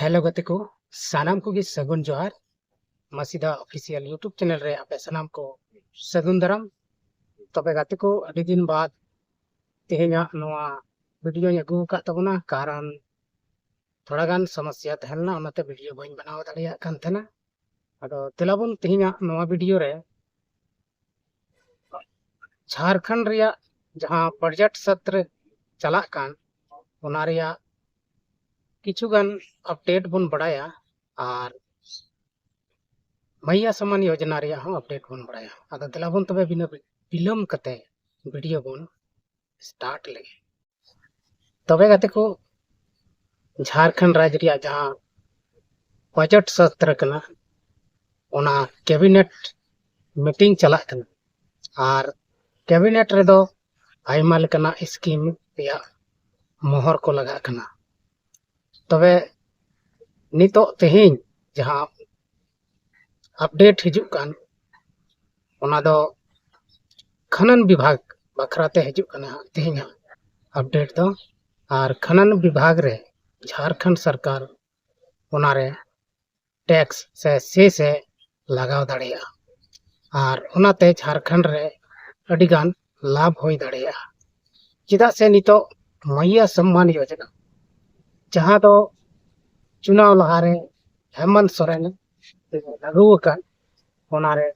Hello गति को सानाम को सगुन जोहार मसीदा ऑफिशियल यूट्यूब चैनल रे आपे सानाम को सगुन दाराम तबे गति को अभी दिन बाद तेहेना नोआ वीडियो अगू का तबना कारण थोड़ा गान समस्या तहलना ओनाते वीडियो बन बनाव दाड़िया कान थेना अदो तेलाबन तेहेना नोआ वीडियो रे झारखंड रिया जहां बजट सत्र चला कान ओना रिया किछुगान अपडेट बन बड़ाया और मैया सम्मान योजना रिया हो अपडेट बन बड़ाया अदा दिलाबन तबे बिना विलम कते वीडियो बन स्टार्ट लगे तबे गते को झारखंड राज्य रिया जहां बजट सत्र कना ओना कैबिनेट मीटिंग चला कना और कैबिनेट रे दो आयमा लेकना स्कीम रिया मोहर को लगा कना तबे नितो तेहिं जहां अपडेट हिजुक कान ओना दो खनन विभाग बखराते हिजुक कना तेहिं अपडेट दो और खनन विभाग रे झारखंड सरकार ओनारे टैक्स से सेस लगाव दाड़िया और ओनाते झारखंड रे अडिगान लाभ होई दाड़िया चेदा से नितो मैया सम्मान योजना जहां दो चुनाव लहारे हेमंत सोरेन लागू कान ओनारे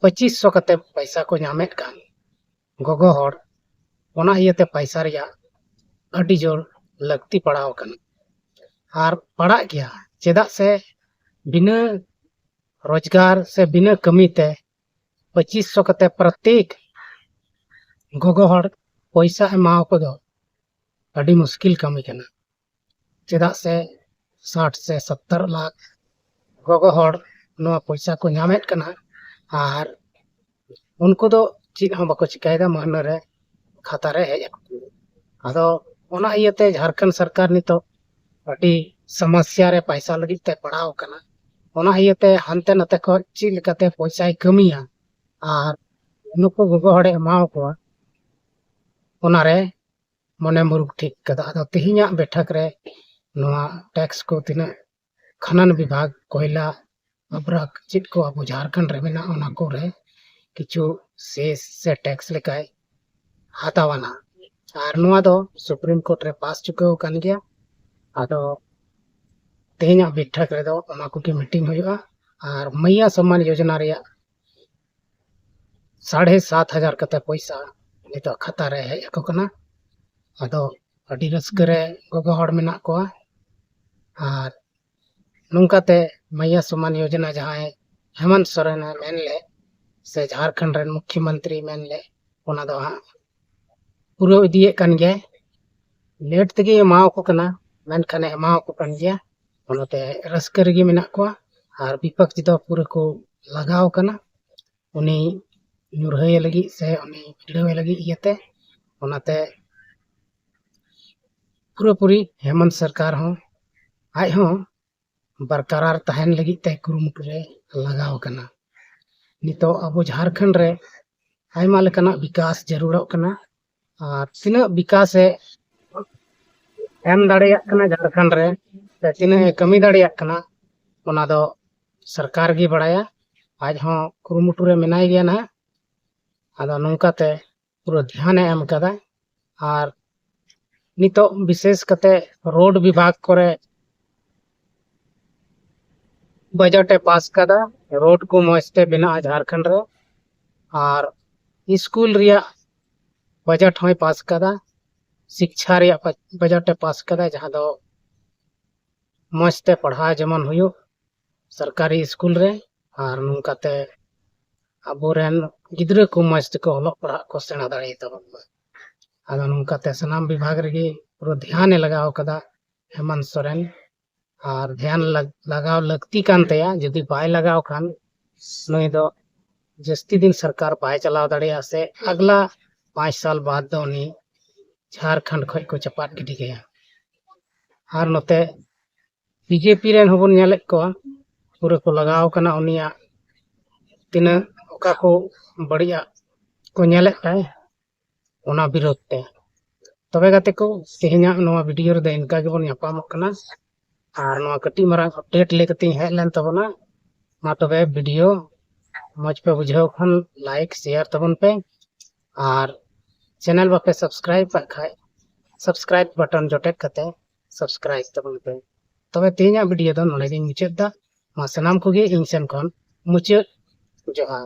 2500 कते पैसा को नामेट कान गोगो हर ओना इयते पैसा रिया अडी जोर लगती पड़ाव कान और पड़ा गया चेदा से बिना रोजगार से बिना कमीते 2500 कते प्रत्येक गोगो हर पैसा एमाव को दो अडी मुश्किल कमी कना चेदा से 60 से 70 लाख गोगो हर नो पैसा को नामेट कना और उनको दो चीज हम बाको चिकायदा महना रे खाता रे हेज आदो ओना इयते झारखंड सरकार नितो अडी समस्या रे पैसा लगी ते पड़ाव कना ओना इयते हनते नते को ची लेकाते पैसा कमिया और नुको गोगो हड़े एमाव को ओना रे मने मुरुग ठीक कदा आदो तेहिया बैठक रे नोआ टैक्स को तिना खनन विभाग कोयला अबरक चित को अब झारखंड रे मेना ओना को रे किछु से टैक्स लेकाय हातावाना और नोआ दो सुप्रीम कोर्ट रे पास चुके कान गया आदो तेहिया बैठक रे दो ओना को की मीटिंग होयुआ और मैया सम्मान योजना रे 7,500 कते पैसा नितो खाता रे हेज को कना आदो अडी रस्क रे गोगो हड़ मेना को और नोंकाते मैया सम्मान योजना जहां हेमंत सोरेन मेन ले से झारखंड रे मुख्यमंत्री मेन ले ओना दो हां पूरा इदिए कान गया लेट तगे एमाव को कना मेन खाने एमाव को कान गया ओनाते रस्क रेगी मेना को और विपक्ष दो पूरा को लगाव कना उनी नुरहय लगी से उनी भिड़वे लगी इयते ओनाते पूरा पूरी हेमंत सरकार हो आज हो बरकरार तहन लगी ते कुरुमुटु रे लगाव कना नितो अब झारखंड रे आयमा लेकना विकास जरूरत कना और तिना विकास एम दाड़िया कना झारखंड रे ते तिना कमी दाड़िया कना ओना दो सरकार गी बड़ाया आज हो कुरुमुटु रे मेनाय गया ना आदो नोंकाते पूरा ध्यान एम कदा और नितो विशेष कते रोड विभाग करे बजट पास कदा रोड को मस्ते बिना झारखंड रे और स्कूल रिया बजट होय पास कदा शिक्षा रिया बजट पास कदा जहां दो मस्ते पढ़ा जमन हुयो सरकारी स्कूल रे और नोंकाते अबोरेन गिद्रा को मस्त को हलो पढ़ा को सेना दाड़ी तबन आदो नोंकाते सनाम विभाग रे पूरा ध्यान लगाव कदा हेमंत सोरेन और ध्यान लगाव लगती कान तया यदि बाय लगाव खान नई दो जस्ती दिन सरकार बाय चलाव दाड़िया से अगला 5 साल बाद दो उनी झारखंड खय को चपाट गिडी गया और नोते बीजेपी रेन होबन नेलेक को पूरा को लगाव कना उनिया तिना ओका को बढ़िया को नेलेक ताय ओना विरोध ते तबे गाते को तेहिना नोआ वीडियो रे इनका गेबन यापामक कना और नवा कटी मारंग अपडेट लेकते हेज लेन तबना मा तबे वीडियो मज पे बुझाव खान लाइक शेयर तबन पे और चैनल बापे सब्सक्राइब खाए सब्सक्राइब बटन जोटेक कते सब्सक्राइब तबन पे तबे तेजा वीडियो दो नोडे गिन मुचाद दा मा सनाम कोगे इन सेन खन मुचाद जोहार।